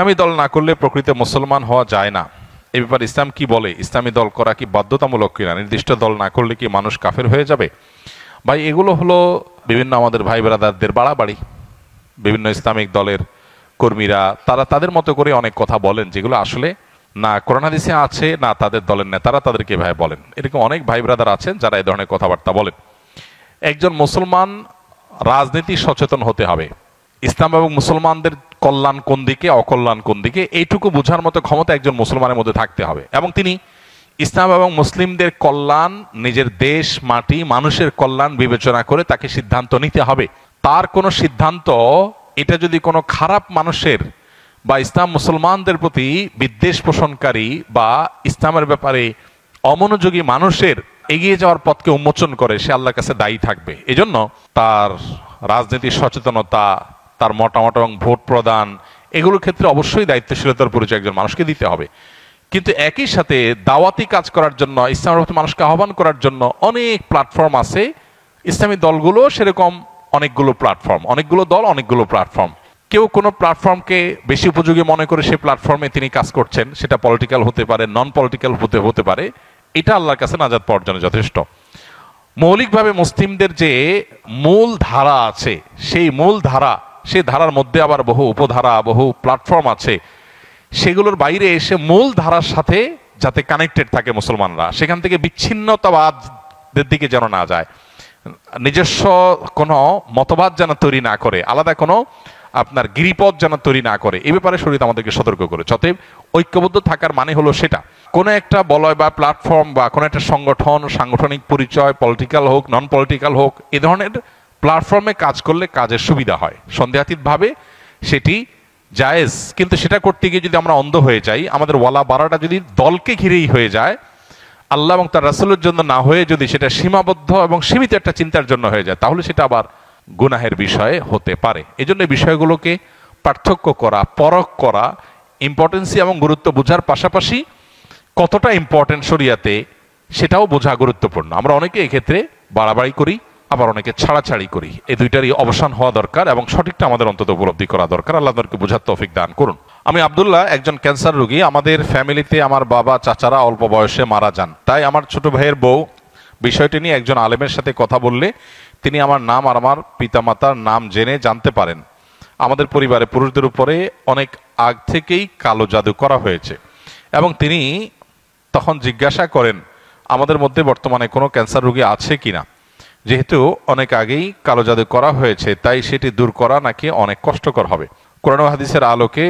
ইসলামী দল না করলে প্রকৃত মুসলমান হওয়া যায় না, এ ব্যাপারে ইসলাম কি বলে? ইসলামী দল করা কি বাধ্যতামূলক কিনা? নির্দিষ্ট দল না করলে কি মানুষ কাফের হয়ে যাবে? ভাই, এগুলো হলো বিভিন্ন আমাদের ভাই ব্রাদারদের বাড়াবাড়ি। বিভিন্ন ইসলামিক দলের কর্মীরা তারা তাদের মতো করে অনেক কথা বলেন, যেগুলো আসলে না কোরআন হাদিসে আছে, না তাদের দলের নেতারা তাদেরকে ভাই বলেন। এরকম অনেক ভাই ব্রাদার আছেন যারা এই ধরনের কথাবার্তা বলেন। একজন মুসলমান রাজনীতি সচেতন হতে হবে। ইসলাম এবং মুসলমানদের কল্যাণ কোন দিকে, অকল্যাণ কোন দিকে, এইটুকু বোঝার মতো ক্ষমতা একজন মুসলমানের মধ্যে থাকতে হবে। এবং তিনি ইসলাম এবং মুসলিমদের কল্যাণ, নিজের দেশ, মাটি, মানুষের কল্যাণ বিবেচনা করে তাকে সিদ্ধান্ত নিতে হবে। তার কোনো সিদ্ধান্ত এটা যদি কোনো খারাপ মানুষের বা ইসলাম মুসলমানদের প্রতি বিদ্বেষ পোষণকারী বা ইসলামের ব্যাপারে অমনোযোগী মানুষের এগিয়ে যাওয়ার পথকে উন্মোচন করে, সে আল্লাহর কাছে দায়ী থাকবে। এজন্য তার রাজনীতির সচেতনতা, তার মতামত এবং ভোট প্রদান, এগুলোর ক্ষেত্রে অবশ্যই দায়িত্বশীলতার পরিচয় একজন মানুষকে দিতে হবে। কিন্তু একই সাথে দাওয়াতি কাজ করার জন্য, ইসলামের প্রতি মানুষকে আহ্বান করার জন্য অনেক প্ল্যাটফর্ম আছে। ইসলামী দলগুলো সেরকম অনেকগুলো প্ল্যাটফর্ম, অনেকগুলো দল, অনেকগুলো প্ল্যাটফর্ম। কেউ কোনো প্ল্যাটফর্মকে বেশি উপযোগী মনে করে সেই প্ল্যাটফর্মে তিনি কাজ করছেন, সেটা পলিটিক্যাল হতে পারে, নন পলিটিক্যাল হতে পারে। এটা আল্লাহর কাছে নাজাত পাওয়ার জন্য যথেষ্ট। মৌলিকভাবে মুসলিমদের যে মূল ধারা আছে, সেই মূল ধারা, সেই ধারার মধ্যে আবার বহু উপধারা, বহু প্ল্যাটফর্ম আছে। সেগুলোর বাইরে এসে মূল ধারার সাথে যাতে কানেক্টেড থাকে মুসলমানরা, সেখান থেকে বিচ্ছিন্নতাবাদের দিকে যেন না যায়, নিজস্ব কোনো মতবাদ যেন তৈরি না করে, আলাদা কোনো আপনার গিরিপথ যেন তৈরি না করে, এই ব্যাপারে শরীয়ত আমাদেরকে সতর্ক করে। অতএব ঐক্যবদ্ধ থাকার মানে হলো সেটা, কোনো একটা বলয় বা প্ল্যাটফর্ম বা কোনো একটা সংগঠন, সাংগঠনিক পরিচয়, পলিটিক্যাল হোক, নন পলিটিক্যাল হোক, এ ধরনের প্ল্যাটফর্মে কাজ করলে কাজের সুবিধা হয়। সন্দেহাতীতভাবে সেটি জায়েজ, কিন্তু সেটা করতে গিয়ে যদি আমরা অন্ধ হয়ে যাই, আমাদের ওয়ালা বাড়াটা যদি দলকে ঘিরেই হয়ে যায়, আল্লাহ এবং তার রাসূলের জন্য না হয়ে যদি সেটা সীমাবদ্ধ এবং সীমিত একটা চিন্তার জন্য হয়ে যায়, তাহলে সেটা আবার গুনাহের বিষয়ে হতে পারে। এই জন্য বিষয়গুলোকে পার্থক্য করা, পরখ করা, ইম্পর্টেন্সি এবং গুরুত্ব বোঝার পাশাপাশি কতটা ইম্পর্টেন্ট শরিয়াতে সেটাও বোঝা গুরুত্বপূর্ণ। আমরা অনেকে এক্ষেত্রে বাড়াবাড়ি করি, আবার অনেকে ছাড়াছাড়ি করি। এই দুইটারই অবসান হওয়া দরকার এবং সঠিকটা আমাদের অন্তত উপলব্ধি করা দরকার। আল্লাহ তাদেরকে বোঝার তৌফিক দান করুন। আমি আব্দুল্লাহ, একজন ক্যান্সার রোগী। আমাদের ফ্যামিলিতে আমার বাবা, চাচারা অল্প বয়সে মারা যান। তাই আমার ছোট ভাইয়ের বউ বিষয়টি নিয়ে একজন আলেমের সাথে কথা বললে তিনি আমার নাম আর আমার পিতামাতার নাম জেনে জানতে পারেন আমাদের পরিবারে পুরুষদের উপরে অনেক আগ থেকেই কালো জাদু করা হয়েছে, এবং তিনি তখন জিজ্ঞাসা করেন আমাদের মধ্যে বর্তমানে কোনো ক্যান্সার রোগী আছে কিনা। যেহেতু অনেক আগেই কালো জাদু করা হয়েছে, তাই সেটি দূর করা নাকি অনেক কষ্টকর হবে। কোরআন ও হাদিসের আলোকে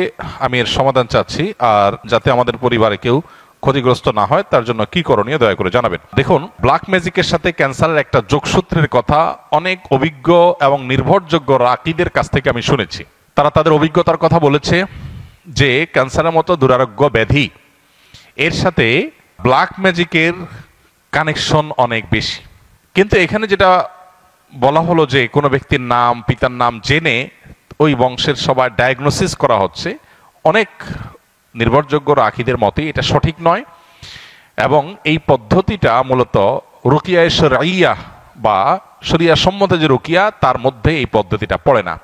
আমি এর সমাধান চাচ্ছি, আর যাতে আমাদের পরিবারে কেউ ক্ষতিগ্রস্ত না হয় তার জন্য কি করণীয় দয়া করে জানাবেন। দেখুন, ব্ল্যাক ম্যাজিকের সাথে ক্যান্সারের একটা যোগসূত্রের কথা অনেক অভিজ্ঞ এবং নির্ভরযোগ্য রাকিদের কাছ থেকে আমি শুনেছি। তারা তাদের অভিজ্ঞতার কথা বলেছে যে ক্যান্সারের মতো দুরারোগ্য ব্যাধি, এর সাথে ব্ল্যাক ম্যাজিকের কানেকশন অনেক বেশি। কিন্তু এখানে যেটা বলা হলো যে কোনো ব্যক্তির নাম, পিতার নাম জেনে ওই বংশের সবার ডায়াগনোসিস করা হচ্ছে, অনেক নির্ভরযোগ্য রাকিদের মতে এটা সঠিক নয়। এবং এই পদ্ধতিটা মূলত রুকিয়া শরঈয়া বা শরিয়া সম্মত যে রুকিয়া, তার মধ্যে এই পদ্ধতিটা পড়ে না।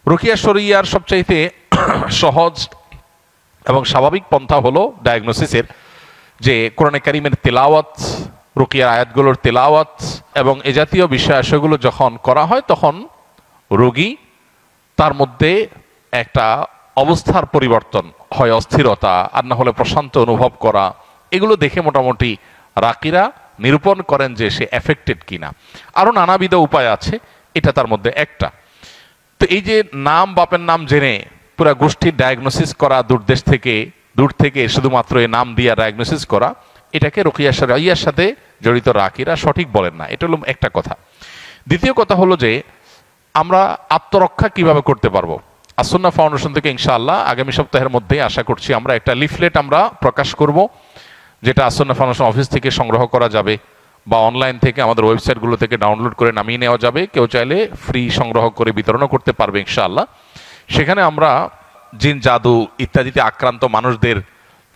রুকিয়া শরঈয়ার সবচাইতে সহজ এবং স্বাভাবিক পন্থা হলো ডায়াগনোসিসের, যে কোরআনে কারীমের তেলাওয়াত, রুকিয়ার আয়াতগুলোর তেলাওয়াত এবং এ জাতীয় বিষয়াশয়গুলো যখন করা হয়, তখন রোগী তার মধ্যে একটা অবস্থার পরিবর্তন হয়, অস্থিরতা আর না হলে প্রশান্ত অনুভব করা, এগুলো দেখে মোটামুটি রাকিরা নিরূপণ করেন যে সে এফেক্টেড কিনা। আরও নানাবিধ উপায় আছে, এটা তার মধ্যে একটা। তো এই যে নাম, বাপের নাম জেনে পুরা গোষ্ঠীর ডায়াগনোসিস করা, দূর থেকে শুধুমাত্র এই নাম দিয়ে ডায়াগনোসিস করা, এটাকে রুকিয়া শরঈয়ার সাথে জড়িত রাকিরা সঠিক বলেন না। এটা হলো একটা কথা। দ্বিতীয় কথা হলো যে আমরা আত্মরক্ষা কিভাবে করতে পারবো। আসুন্নাহ ফাউন্ডেশন থেকে ইনশাআল্লাহ আগামী সপ্তাহের মধ্যে আশা করছি আমরা একটা লিফলেট আমরা প্রকাশ করব, যেটা আসুন্নাহ ফাউন্ডেশন অফিস থেকে সংগ্রহ করা যাবে বা অনলাইন থেকে আমাদের ওয়েবসাইটগুলো থেকে ডাউনলোড করে নামিয়ে নেওয়া যাবে। কেউ চাইলে ফ্রি সংগ্রহ করে বিতরণও করতে পারবে ইনশাআল্লাহ। সেখানে আমরা জিন, জাদু ইত্যাদিতে আক্রান্ত মানুষদের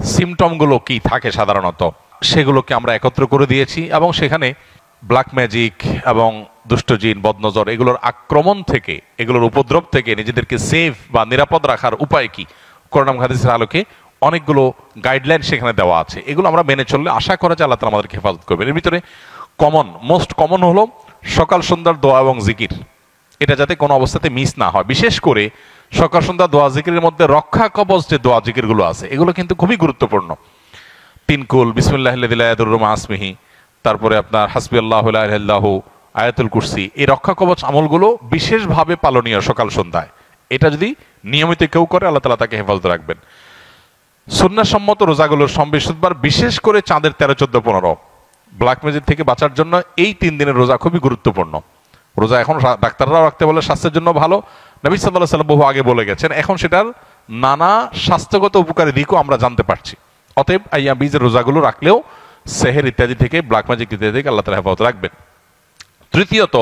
সিমটমগুলো কি থাকে সাধারণত, সেগুলোকে আমরা একত্র করে দিয়েছি, এবং সেখানে ব্ল্যাক ম্যাজিক এবং দুষ্ট জিন, বদনজর, এগুলোর আক্রমণ থেকে, এগুলোর উপদ্রব থেকে নিজেদেরকে সেফ বা নিরাপদ রাখার উপায় কি, কোরআন হাদিসের আলোকে অনেকগুলো গাইডলাইন সেখানে দেওয়া আছে। এগুলো আমরা মেনে চললে আশা করা যায় আল্লাহ তাআলা আমাদেরকে হেফাজত করবেন। এর ভিতরে মোস্ট কমন হলো সকাল সন্ধ্যার দোয়া এবং জিকির। এটা যাতে কোনো অবস্থাতে মিস না হয়। বিশেষ করে সকাল সন্ধ্যা দোয়া জিকিরের মধ্যে রক্ষা কবচ যে দোয়া জিকিরগুলো আছে, এগুলো কিন্তু খুবই গুরুত্বপূর্ণ। তিনকুল, বিসমিল্লাহিল্লাযী লা ইয়াদুররু মা ইসমিহি, তারপরে আপনার হাসবিয়াল্লাহু লা ইলাহা ইল্লাহু, আয়াতুল কুরসি, এই রক্ষা কবচ আমলগুলো বিশেষভাবে পালনীয় সকাল সন্ধ্যায়। এটা যদি নিয়মিত কেউ করে আল্লাহ তাআলা তাকে হেফাজত রাখবেন। সুন্নাহসম্মত রোজাগুলোর সম্বিশুদ্ধবার, বিশেষ করে চাঁদের 13, 14, 15 ব্ল্যাক ম্যাজিক থেকে বাঁচার জন্য এই 3 দিনের রোজা খুবই গুরুত্বপূর্ণ। রোজা এখন ডাক্তাররাও রাখতে বলে, স্বাস্থ্যের জন্য ভালো। নবী সাল্লাল্লাহু আলাইহি ওয়াসাল্লাম বহু আগে বলে গেছেন, এখন সেটার নানা স্বাস্থ্যগত উপকারী দিকও আমরা জানতে পারছি। অতএব আইয়াম বীজের রোজাগুলো রাখলেও সেহের ইত্যাদি থেকে, ব্ল্যাক ম্যাজিক ইত্যাদি থেকে আল্লাহ তাআলা হেফাজত রাখবেন। তৃতীয়ত,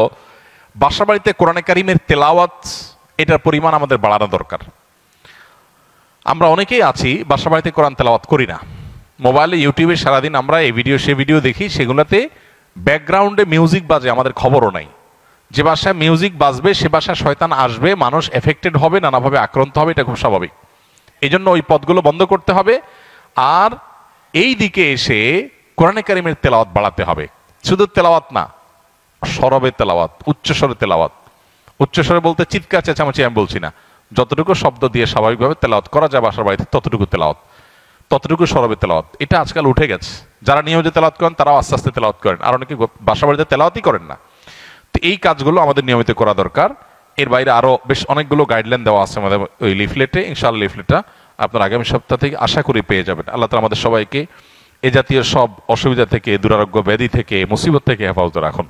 বাসা বাড়িতে কোরআনে কারিমের তেলাওয়াত, এটার পরিমাণ আমাদের বাড়ানো দরকার। আমরা অনেকেই আছি বাসা বাড়িতে কোরআন তেলাওয়াত করি না। মোবাইলে ইউটিউবে সারাদিন আমরা এই ভিডিও সে ভিডিও দেখি, সেগুলোতে ব্যাকগ্রাউন্ডে মিউজিক বাজে, আমাদের খবরও নাই। যে বাসায় মিউজিক বাজবে সে বাসায় শয়তান আসবে, মানুষ এফেক্টেড হবে, নানাভাবে আক্রান্ত হবে, এটা খুব স্বাভাবিক। এই জন্য ওই পথগুলো বন্ধ করতে হবে। আর এই দিকে এসে কোরআনে কারিমের তেলাওয়াত বাড়াতে হবে। শুধু তেলাওয়াত না, সরবে তেলাওয়াত, উচ্চস্বরে তেলাওয়াত। উচ্চস্বরে বলতে চিৎকার চেঁচামেচি আমি বলছি না, যতটুকু শব্দ দিয়ে স্বাভাবিকভাবে তেলাওয়াত করা যায় বাসার বাড়িতে ততটুকু তেলাওয়াত, ততটুকু সরবে তেলাওয়াত। এটা আজকাল উঠে গেছে। যারা নিয়মিত তেলাওয়াত করেন তারাও আস্তে আস্তে তেলাওয়াত করেন, আর অনেকে বাসা বাড়িতে তেলাওয়াতই করেন না। তো এই কাজগুলো আমাদের নিয়মিত করা দরকার। এর বাইরে আরো বেশ অনেকগুলো গাইডলাইন দেওয়া আছে আমাদের ওই লিফলেটে। ইনশাআল্লাহ লিফলেটটা আপনার আগামী সপ্তাহ থেকে আশা করি পেয়ে যাবেন। আল্লাহ তাআলা আমাদের সবাইকে এ জাতীয় সব অসুবিধা থেকে, দুরারোগ্য ব্যাধি থেকে, মুসিবত থেকে হেফাজত রাখুন।